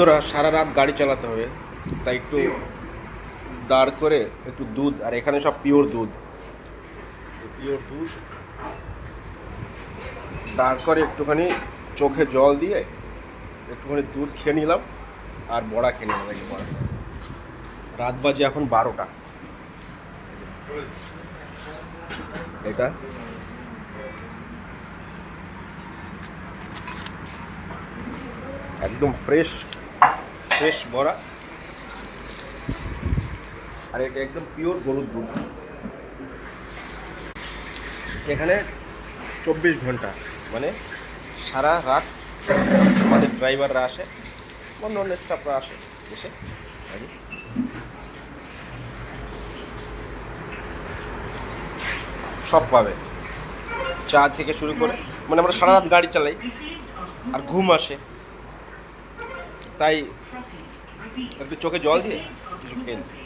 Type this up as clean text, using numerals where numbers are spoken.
তোরা সারা রাত গাড়ি চালাতে হবে, তাই একটু দাঁড় করে একটু দুধ, আর এখানে সব পিওর দুধ দাঁড় করে একটুখানি চোখে জল দিয়ে একটুখানি দুধ খেয়ে নিলাম আর বড়া খেয়ে নিলাম। এই বড়া, রাত বাজে এখন 12টা। এটা একদম ফ্রেশ ফ্রেশ বড়া, আর এটা একদম পিওর গরুর দুধ। এখানে 24 ঘন্টা, মানে সারা রাত আমাদের ড্রাইভাররা আসে, অন্য অন্য স্টাফরা আসে, এসে সব পাবে, চা থেকে শুরু করে, মানে আমরা সারা রাত গাড়ি চালাই আর ঘুম আসে, তাই একটু চোখে জল দিয়ে কিছু খেয়ে নিই।